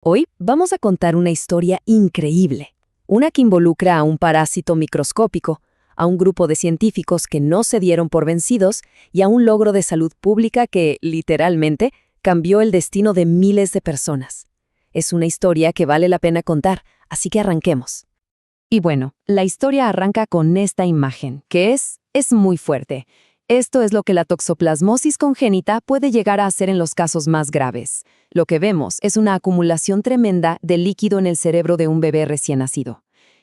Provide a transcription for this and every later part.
Hoy vamos a contar una historia increíble, una que involucra a un parásito microscópico, a un grupo de científicos que no se dieron por vencidos y a un logro de salud pública que, literalmente, cambió el destino de miles de personas. Es una historia que vale la pena contar, así que arranquemos. Y bueno, la historia arranca con esta imagen, que es muy fuerte. Esto es lo que la toxoplasmosis congénita puede llegar a hacer en los casos más graves. Lo que vemos es una acumulación tremenda de líquido en el cerebro de un bebé recién nacido.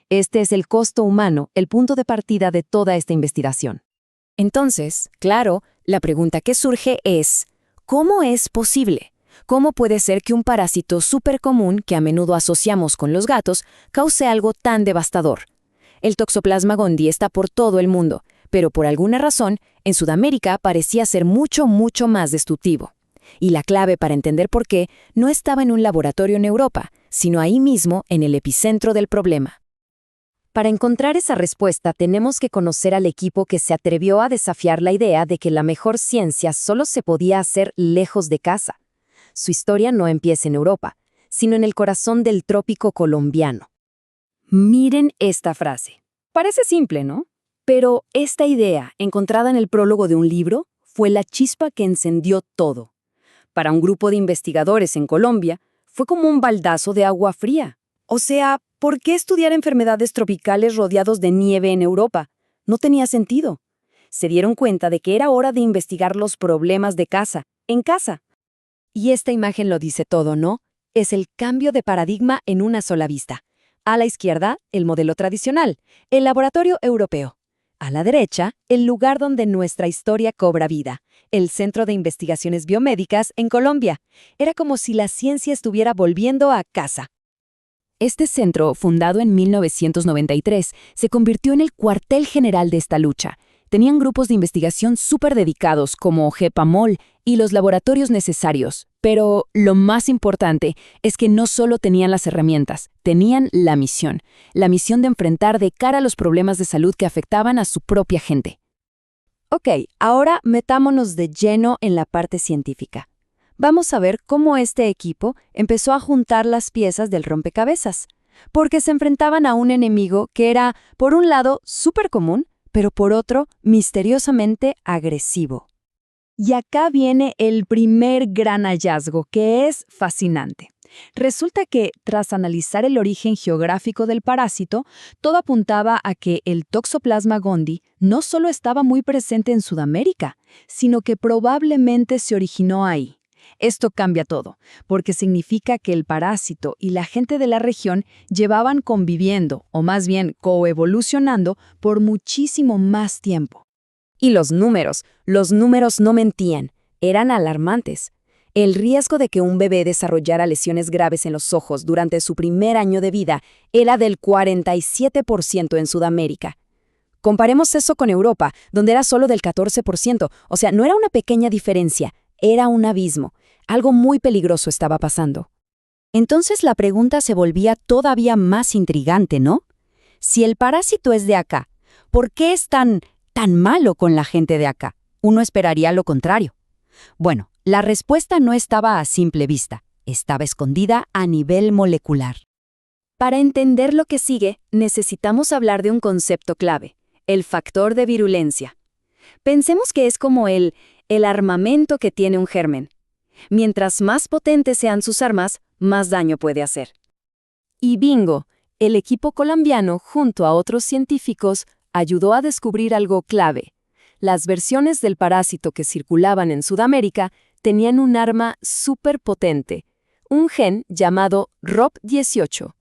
Este es el costo humano, el punto de partida de toda esta investigación. Entonces, claro, la pregunta que surge es, ¿cómo es posible? ¿Cómo puede ser que un parásito súper común que a menudo asociamos con los gatos cause algo tan devastador? El Toxoplasma gondii está por todo el mundo, pero por alguna razón, en Sudamérica parecía ser mucho más destructivo. Y la clave para entender por qué no estaba en un laboratorio en Europa, sino ahí mismo en el epicentro del problema. Para encontrar esa respuesta tenemos que conocer al equipo que se atrevió a desafiar la idea de que la mejor ciencia solo se podía hacer lejos de casa. Su historia no empieza en Europa, sino en el corazón del trópico colombiano. Miren esta frase. Parece simple, ¿no? Pero esta idea, encontrada en el prólogo de un libro, fue la chispa que encendió todo. Para un grupo de investigadores en Colombia, fue como un baldazo de agua fría. O sea, ¿por qué estudiar enfermedades tropicales rodeados de nieve en Europa? No tenía sentido. Se dieron cuenta de que era hora de investigar los problemas de casa, en casa. Y esta imagen lo dice todo, ¿no? Es el cambio de paradigma en una sola vista. A la izquierda, el modelo tradicional, el laboratorio europeo. A la derecha, el lugar donde nuestra historia cobra vida, el Centro de Investigaciones Biomédicas en Colombia. Era como si la ciencia estuviera volviendo a casa. Este centro, fundado en 1993, se convirtió en el cuartel general de esta lucha. Tenían grupos de investigación súper dedicados como GEPAMOL y los laboratorios necesarios. Pero lo más importante es que no solo tenían las herramientas, tenían la misión de enfrentar de cara a los problemas de salud que afectaban a su propia gente. Ok, ahora metámonos de lleno en la parte científica. Vamos a ver cómo este equipo empezó a juntar las piezas del rompecabezas, porque se enfrentaban a un enemigo que era, por un lado, súper común, pero por otro, misteriosamente agresivo. Y acá viene el primer gran hallazgo, que es fascinante. Resulta que, tras analizar el origen geográfico del parásito, todo apuntaba a que el Toxoplasma gondii no solo estaba muy presente en Sudamérica, sino que probablemente se originó ahí. Esto cambia todo, porque significa que el parásito y la gente de la región llevaban conviviendo, o más bien coevolucionando, por muchísimo más tiempo. Y los números no mentían, eran alarmantes. El riesgo de que un bebé desarrollara lesiones graves en los ojos durante su primer año de vida era del 47% en Sudamérica. Comparemos eso con Europa, donde era solo del 14%, o sea, no era una pequeña diferencia, era un abismo. Algo muy peligroso estaba pasando. Entonces la pregunta se volvía todavía más intrigante, ¿no? Si el parásito es de acá, ¿por qué es tan malo con la gente de acá? Uno esperaría lo contrario. Bueno, la respuesta no estaba a simple vista, estaba escondida a nivel molecular. Para entender lo que sigue, necesitamos hablar de un concepto clave, el factor de virulencia. Pensemos que es como el armamento que tiene un germen. Mientras más potentes sean sus armas, más daño puede hacer. Y bingo, el equipo colombiano, junto a otros científicos, ayudó a descubrir algo clave. Las versiones del parásito que circulaban en Sudamérica tenían un arma súper potente, un gen llamado ROP18.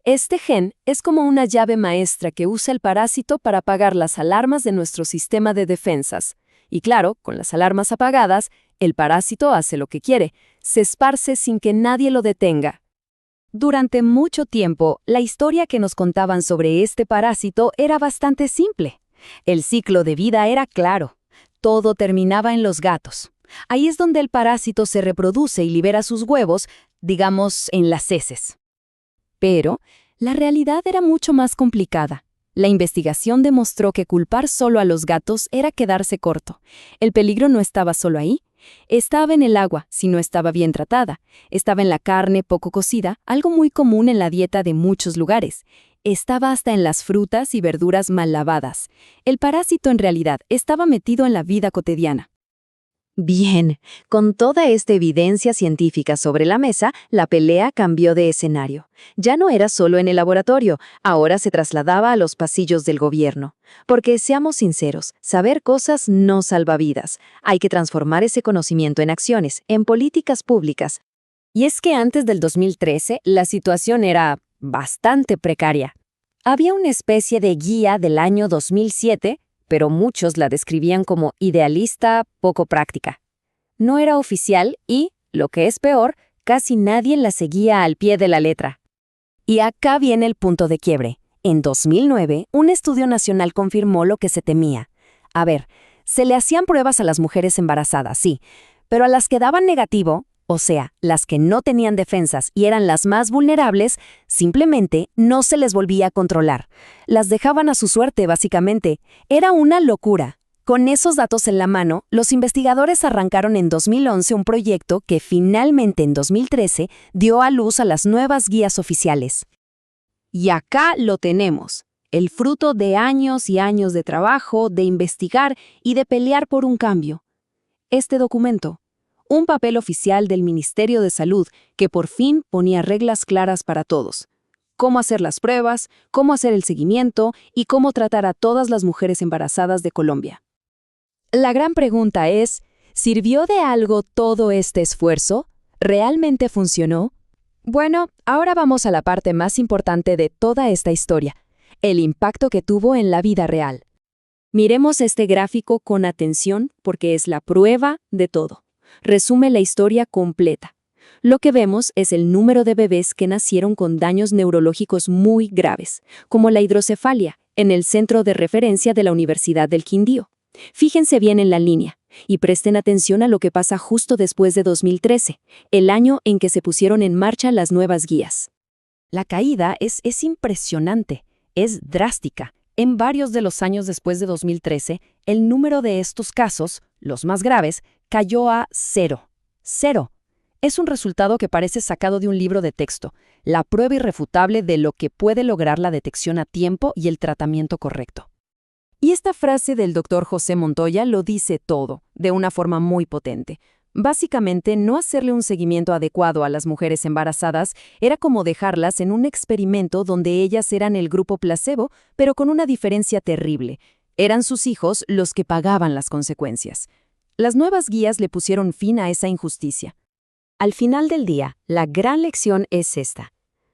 Este gen es como una llave maestra que usa el parásito para apagar las alarmas de nuestro sistema de defensas. Y claro, con las alarmas apagadas, el parásito hace lo que quiere, se esparce sin que nadie lo detenga. Durante mucho tiempo, la historia que nos contaban sobre este parásito era bastante simple. El ciclo de vida era claro. Todo terminaba en los gatos. Ahí es donde el parásito se reproduce y libera sus huevos, digamos, en las heces. Pero la realidad era mucho más complicada. La investigación demostró que culpar solo a los gatos era quedarse corto. El peligro no estaba solo ahí. Estaba en el agua, si no estaba bien tratada. Estaba en la carne poco cocida, algo muy común en la dieta de muchos lugares. Estaba hasta en las frutas y verduras mal lavadas. El parásito en realidad estaba metido en la vida cotidiana. Bien, con toda esta evidencia científica sobre la mesa, la pelea cambió de escenario. Ya no era solo en el laboratorio, ahora se trasladaba a los pasillos del gobierno. Porque, seamos sinceros, saber cosas no salva vidas. Hay que transformar ese conocimiento en acciones, en políticas públicas. Y es que antes del 2013, la situación era bastante precaria. Había una especie de guía del año 2007, pero muchos la describían como idealista, poco práctica. No era oficial y, lo que es peor, casi nadie la seguía al pie de la letra. Y acá viene el punto de quiebre. En 2009, un estudio nacional confirmó lo que se temía. A ver, se le hacían pruebas a las mujeres embarazadas, sí, pero a las que daban negativo, o sea, las que no tenían defensas y eran las más vulnerables, simplemente no se les volvía a controlar. Las dejaban a su suerte, básicamente. Era una locura. Con esos datos en la mano, los investigadores arrancaron en 2011 un proyecto que finalmente en 2013 dio a luz a las nuevas guías oficiales. Y acá lo tenemos, el fruto de años y años de trabajo, de investigar y de pelear por un cambio. Este documento, un papel oficial del Ministerio de Salud que por fin ponía reglas claras para todos. Cómo hacer las pruebas, cómo hacer el seguimiento y cómo tratar a todas las mujeres embarazadas de Colombia. La gran pregunta es, ¿sirvió de algo todo este esfuerzo? ¿Realmente funcionó? Bueno, ahora vamos a la parte más importante de toda esta historia, el impacto que tuvo en la vida real. Miremos este gráfico con atención porque es la prueba de todo. Resume la historia completa. Lo que vemos es el número de bebés que nacieron con daños neurológicos muy graves, como la hidrocefalia, en el centro de referencia de la Universidad del Quindío. Fíjense bien en la línea y presten atención a lo que pasa justo después de 2013, el año en que se pusieron en marcha las nuevas guías. La caída es impresionante, es drástica. En varios de los años después de 2013, el número de estos casos, los más graves, cayó a 0. 0. Es un resultado que parece sacado de un libro de texto, la prueba irrefutable de lo que puede lograr la detección a tiempo y el tratamiento correcto. Y esta frase del doctor José Montoya lo dice todo, de una forma muy potente. Básicamente, no hacerle un seguimiento adecuado a las mujeres embarazadas era como dejarlas en un experimento donde ellas eran el grupo placebo, pero con una diferencia terrible. Eran sus hijos los que pagaban las consecuencias. Las nuevas guías le pusieron fin a esa injusticia. Al final del día, la gran lección es esta.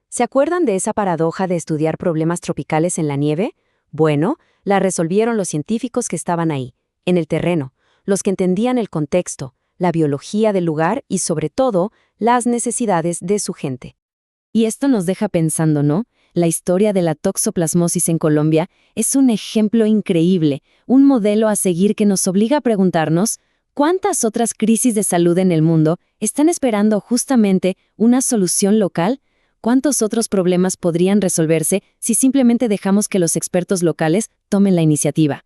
¿Se acuerdan de esa paradoja de estudiar problemas tropicales en la nieve? Bueno, la resolvieron los científicos que estaban ahí, en el terreno, los que entendían el contexto, la biología del lugar y, sobre todo, las necesidades de su gente. Y esto nos deja pensando, ¿no? La historia de la toxoplasmosis en Colombia es un ejemplo increíble, un modelo a seguir que nos obliga a preguntarnos ¿cuántas otras crisis de salud en el mundo están esperando justamente una solución local? ¿Cuántos otros problemas podrían resolverse si simplemente dejamos que los expertos locales tomen la iniciativa?